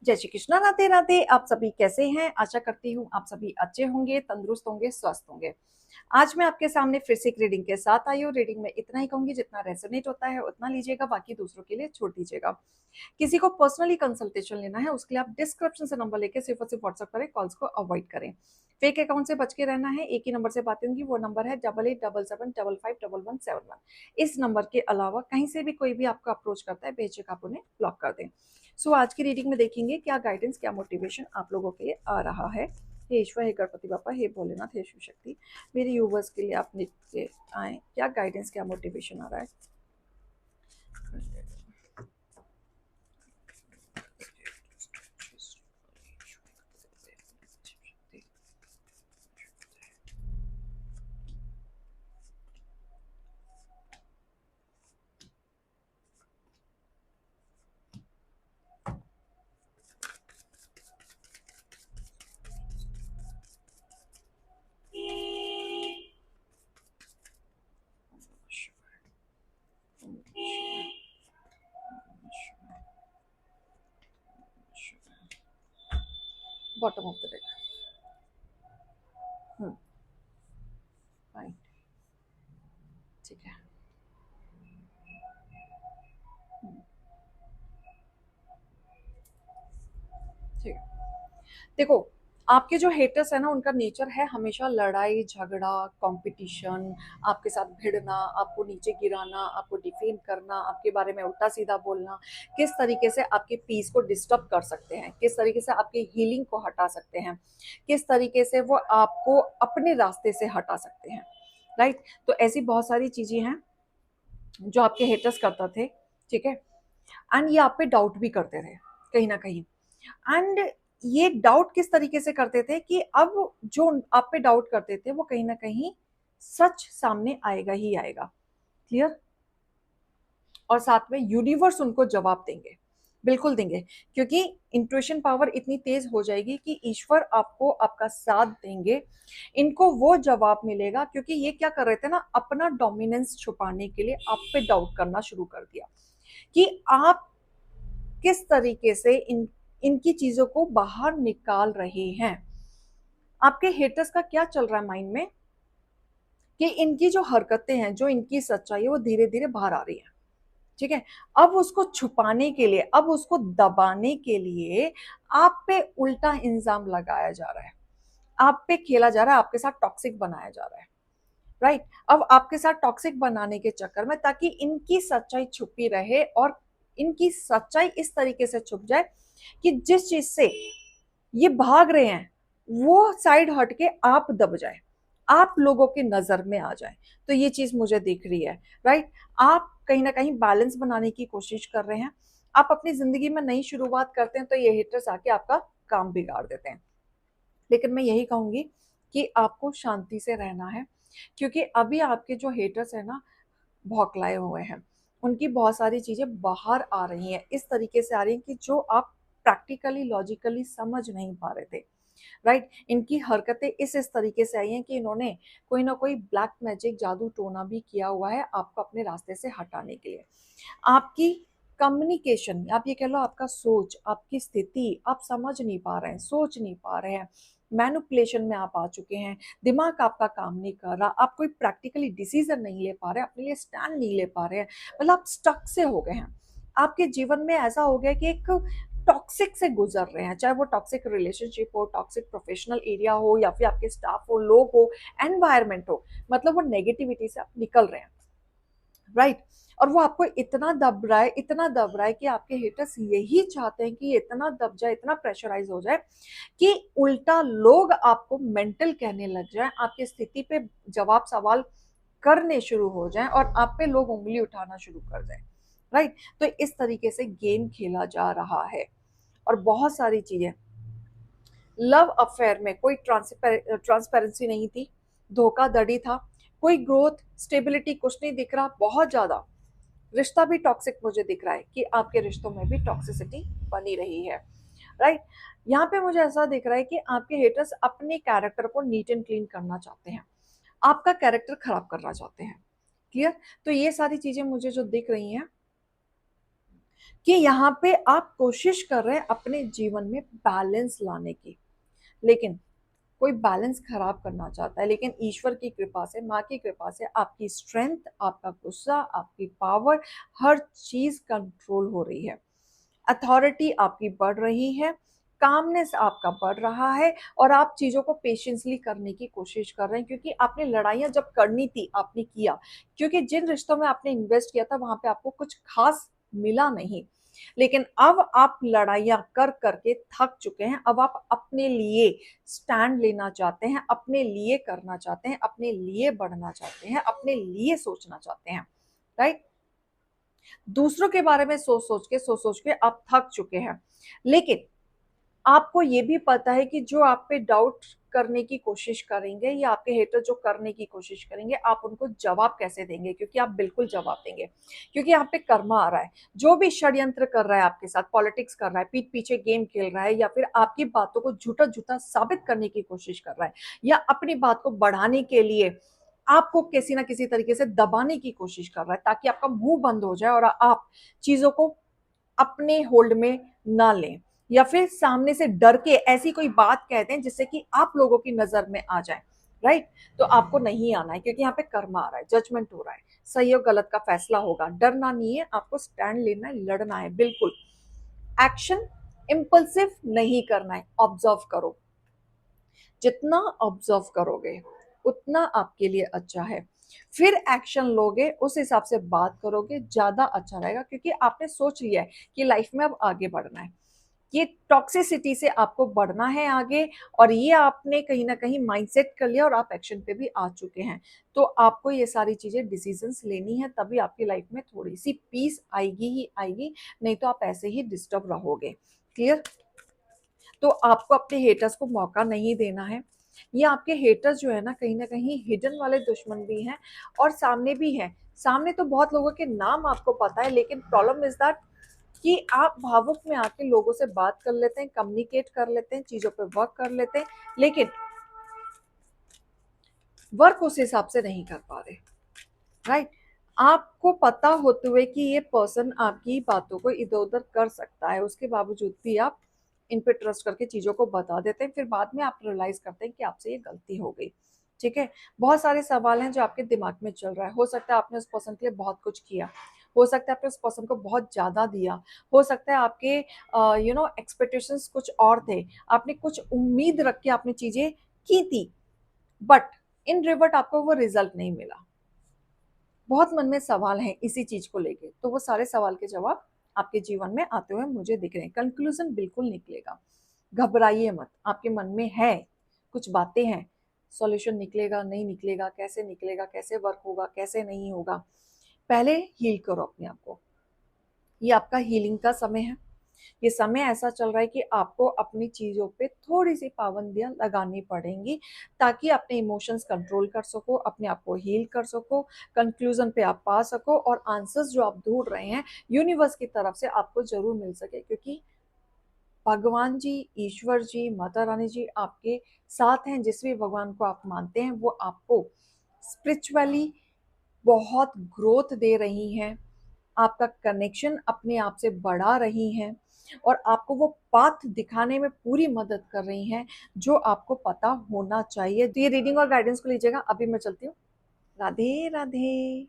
जय श्री कृष्णा, राधे राधे। आप सभी कैसे हैं? आशा करती हूँ आप सभी अच्छे होंगे, तंदुरुस्त होंगे, स्वस्थ होंगे। आज मैं आपके सामने फिर से एक रीडिंग के साथ आई हूँ। रीडिंग में इतना ही कहूंगी, जितना रेजोनेट होता है उतना लीजिएगा, बाकी दूसरों के लिए छोड़ दीजिएगा। किसी को पर्सनली कंसल्टेशन लेना है उसके लिए आप डिस्क्रिप्शन से नंबर लेके सिर्फ और सिर्फ व्हाट्सअप करें, कॉल्स को अवॉइड करें। फेक अकाउंट से बच के रहना है। एक ही नंबर से बातें होंगी, वो नंबर है 8877555171। इस नंबर के अलावा कहीं से भी कोई भी आपको अप्रोच करता है, बेझिझक आप उन्हें ब्लॉक कर दें। सो आज की रीडिंग में देखेंगे क्या गाइडेंस, क्या मोटिवेशन आप लोगों के लिए आ रहा है। हे ईश्वर, हे गणपति बापा, हे भोलेनाथ, हे शिव शक्ति, मेरे यूवर्स के लिए आप नित्य आए। क्या गाइडेंस, क्या मोटिवेशन आ रहा है। Bottom of the deck. Fine, ठीक है। ठीक है, देखो, आपके जो हेटर्स है ना, उनका नेचर है हमेशा लड़ाई झगड़ा, कंपटीशन, आपके साथ भिड़ना, आपको नीचे गिराना, आपको डिफेम करना, आपके बारे में उल्टा सीधा बोलना। किस तरीके से आपके पीस को डिस्टर्ब कर सकते हैं, किस तरीके से आपकी हीलिंग को हटा सकते हैं, किस तरीके से वो आपको अपने रास्ते से हटा सकते हैं। राइट, तो ऐसी बहुत सारी चीजें हैं जो आपके हेटर्स करते थे। ठीक है, एंड ये आप पे डाउट भी करते थे कहीं ना कहीं। एंड ये डाउट किस तरीके से करते थे कि अब जो आप पे डाउट करते थे वो कहीं ना कहीं सच सामने आएगा ही आएगा। क्लियर? और साथ में यूनिवर्स उनको जवाब देंगे, बिल्कुल देंगे, क्योंकि इंट्यूशन पावर इतनी तेज हो जाएगी कि ईश्वर आपको आपका साथ देंगे। इनको वो जवाब मिलेगा, क्योंकि ये क्या कर रहे थे ना, अपना डोमिनेंस छुपाने के लिए आप पे डाउट करना शुरू कर दिया कि आप किस तरीके से इनकी चीजों को बाहर निकाल रहे हैं। आपके हेटर्स का क्या चल रहा है माइंड में कि इनकी जो हरकतें हैं, जो इनकी सच्चाई है, वो धीरे धीरे बाहर आ रही है। ठीक है, अब उसको छुपाने के लिए, अब उसको दबाने के लिए आप पे उल्टा इल्जाम लगाया जा रहा है, आप पे खेला जा रहा है, आपके साथ टॉक्सिक बनाया जा रहा है। राइट, अब आपके साथ टॉक्सिक बनाने के चक्कर में, ताकि इनकी सच्चाई छुपी रहे और इनकी सच्चाई इस तरीके से छुप जाए कि जिस चीज से ये भाग रहे हैं वो साइड हट के आप दब जाए, आप लोगों की नजर में आ जाए। तो ये चीज मुझे दिख रही है। राइट, आप कहीं ना कहीं बैलेंस बनाने की कोशिश कर रहे हैं। आप अपनी जिंदगी में नई शुरुआत करते हैं तो ये हिटर्स आके आपका काम बिगाड़ देते हैं। लेकिन मैं यही कहूंगी कि आपको शांति से रहना है, क्योंकि अभी आपके जो हेटर्स है ना, बौखलाए हुए हैं। उनकी बहुत सारी चीजें बाहर आ रही हैं, इस तरीके से आ रही हैं कि जो आप प्रैक्टिकली लॉजिकली समझ नहीं पा रहे थे। राइट, इनकी हरकतें इस तरीके से आई हैं कि इन्होंने कोई ना कोई ब्लैक मैजिक, जादू टोना भी किया हुआ है आपको अपने रास्ते से हटाने के लिए। आपकी कम्युनिकेशन, आप ये कह लो, आपका सोच, आपकी स्थिति आप समझ नहीं पा रहे हैं, सोच नहीं पा रहे हैं, मैनुपुलेशन में आप आ चुके हैं। दिमाग आपका काम नहीं कर रहा, आप कोई प्रैक्टिकली डिसीजन नहीं ले पा रहे, अपने लिए स्टैंड नहीं ले पा रहे हैं। मतलब आप स्टक से हो गए हैं। आपके जीवन में ऐसा हो गया कि एक टॉक्सिक से गुजर रहे हैं, चाहे वो टॉक्सिक रिलेशनशिप हो, टॉक्सिक प्रोफेशनल एरिया हो, या फिर आपके स्टाफ हो, लोग हो, एनवायरमेंट हो। मतलब वो नेगेटिविटी से आप निकल रहे हैं। राइट, और वो आपको इतना दब रहा है, इतना दब रहा है कि आपके हेटर्स यही चाहते हैं कि ये इतना दब जाए, इतना प्रेशराइज हो जाए कि उल्टा लोग आपको मेंटल कहने लग जाए, आपकी स्थिति पे जवाब सवाल करने शुरू हो जाएं और आप पे लोग उंगली उठाना शुरू कर जाएं। राइट, तो इस तरीके से गेम खेला जा रहा है। और बहुत सारी चीजें, लव अफेयर में कोई ट्रांसपेरेंसी नहीं थी, धोखाधड़ी था, कोई ग्रोथ स्टेबिलिटी कुछ नहीं दिख रहा, बहुत ज्यादा रिश्ता भी टॉक्सिक मुझे दिख रहा है कि आपके रिश्तों में भी टॉक्सिसिटी बनी रही है। राइट, यहाँ पे मुझे ऐसा दिख रहा है कि आपके हेटर्स अपने कैरेक्टर को नीट एंड क्लीन करना चाहते हैं, आपका कैरेक्टर खराब करना चाहते हैं। क्लियर? तो ये सारी चीजें मुझे जो दिख रही हैं, कि यहाँ पे आप कोशिश कर रहे हैं अपने जीवन में बैलेंस लाने की, लेकिन कोई बैलेंस खराब करना चाहता है, लेकिन ईश्वर की कृपा से, माँ की कृपा से आपकी स्ट्रेंथ, आपका गुस्सा, आपकी पावर, हर चीज कंट्रोल हो रही है। अथॉरिटी आपकी बढ़ रही है, कामनेस आपका बढ़ रहा है, और आप चीजों को पेशेंसली करने की कोशिश कर रहे हैं, क्योंकि आपने लड़ाइयां जब करनी थी आपने किया, क्योंकि जिन रिश्तों में आपने इन्वेस्ट किया था वहां पे आपको कुछ खास मिला नहीं। लेकिन अब आप लड़ाइयां कर करके थक चुके हैं, अब आप अपने लिए स्टैंड लेना चाहते हैं, अपने लिए करना चाहते हैं, अपने लिए बढ़ना चाहते हैं, अपने लिए सोचना चाहते हैं। राइट? दूसरों के बारे में सोच सोच के आप थक चुके हैं। लेकिन आपको ये भी पता है कि जो आप पे डाउट करने की कोशिश करेंगे या आपके हेटर जो करने की कोशिश करेंगे, आप उनको जवाब कैसे देंगे, क्योंकि आप बिल्कुल जवाब देंगे, क्योंकि यहाँ पे कर्मा आ रहा है। जो भी षड्यंत्र कर रहा है आपके साथ, पॉलिटिक्स कर रहा है, पीठ पीछे गेम खेल रहा है, या फिर आपकी बातों को झूठा झूठा साबित करने की कोशिश कर रहा है, या अपनी बात को बढ़ाने के लिए आपको किसी ना किसी तरीके से दबाने की कोशिश कर रहा है, ताकि आपका मुंह बंद हो जाए और आप चीजों को अपने होल्ड में ना लें, या फिर सामने से डर के ऐसी कोई बात कहते हैं जिससे कि आप लोगों की नजर में आ जाए। राइट? तो आपको नहीं आना है, क्योंकि यहाँ पे कर्म आ रहा है, जजमेंट हो रहा है, सही और गलत का फैसला होगा। डरना नहीं है, आपको स्टैंड लेना है, लड़ना है, बिल्कुल। एक्शन इम्पल्सिव नहीं करना है, ऑब्जर्व करो। जितना ऑब्जर्व करोगे उतना आपके लिए अच्छा है। फिर एक्शन लोगे, उस हिसाब से बात करोगे, ज्यादा अच्छा रहेगा, क्योंकि आपने सोच लिया है कि लाइफ में अब आगे बढ़ना है। ये टॉक्सिसिटी से आपको बढ़ना है आगे, और ये आपने कहीं ना कहीं माइंडसेट कर लिया और आप एक्शन पे भी आ चुके हैं। तो आपको ये सारी चीजें डिसीजंस लेनी है, तभी आपकी लाइफ में थोड़ी सी पीस आएगी ही आएगी, नहीं तो आप ऐसे ही डिस्टर्ब रहोगे। क्लियर? तो आपको अपने हेटर्स को मौका नहीं देना है। ये आपके हेटर्स जो है ना कहीं हिडन वाले दुश्मन भी हैं और सामने भी हैं। सामने तो बहुत लोगों के नाम आपको पता है, लेकिन प्रॉब्लम इज दैट कि आप भावुक में आके लोगों से बात कर लेते हैं, कम्युनिकेट कर लेते हैं, चीजों पे वर्क कर लेते हैं, लेकिन वर्क उस हिसाब से नहीं कर पा रहे। राइट? आपको पता होते हुए कि ये पर्सन आपकी बातों को इधर उधर कर सकता है, उसके बावजूद भी आप इन पे ट्रस्ट करके चीजों को बता देते हैं, फिर बाद में आप रियलाइज करते हैं कि आपसे ये गलती हो गई। ठीक है? बहुत सारे सवाल हैं जो आपके दिमाग में चल रहा है। हो सकता है आपने उस पर्सन के लिए बहुत कुछ किया, हो सकता है आपने उस पर्सन को बहुत ज्यादा दिया, हो सकता है आपके एक्सपेक्टेशंस कुछ और थे, आपने कुछ उम्मीद रख के आपने चीजें की थी, बट इन रिवर्ट आपको वो रिजल्ट नहीं मिला। बहुत मन में सवाल हैं इसी चीज को लेके, तो वो सारे सवाल के जवाब आपके जीवन में आते हुए मुझे दिख रहे हैं। कंक्लूजन बिल्कुल निकलेगा, घबराइए मत। आपके मन में है, कुछ बातें हैं, सॉल्यूशन निकलेगा नहीं निकलेगा, कैसे निकलेगा, कैसे वर्क होगा, कैसे नहीं होगा, पहले हील करो अपने आप को। ये आपका हीलिंग का समय है। ये समय ऐसा चल रहा है कि आपको अपनी चीजों पे थोड़ी सी पाबंदियां लगानी पड़ेंगी, ताकि अपने इमोशंस कंट्रोल कर सको, अपने आप को हील कर सको, कंक्लूजन पे आप पा सको, और आंसर्स जो आप ढूंढ रहे हैं यूनिवर्स की तरफ से आपको जरूर मिल सके, क्योंकि भगवान जी, ईश्वर जी, माता रानी जी आपके साथ हैं। जिस भी भगवान को आप मानते हैं वो आपको स्पिरिचुअली बहुत ग्रोथ दे रही हैं, आपका कनेक्शन अपने आप से बढ़ा रही हैं, और आपको वो पाथ दिखाने में पूरी मदद कर रही हैं जो आपको पता होना चाहिए। तो ये रीडिंग और गाइडेंस को लीजिएगा। अभी मैं चलती हूँ। राधे राधे।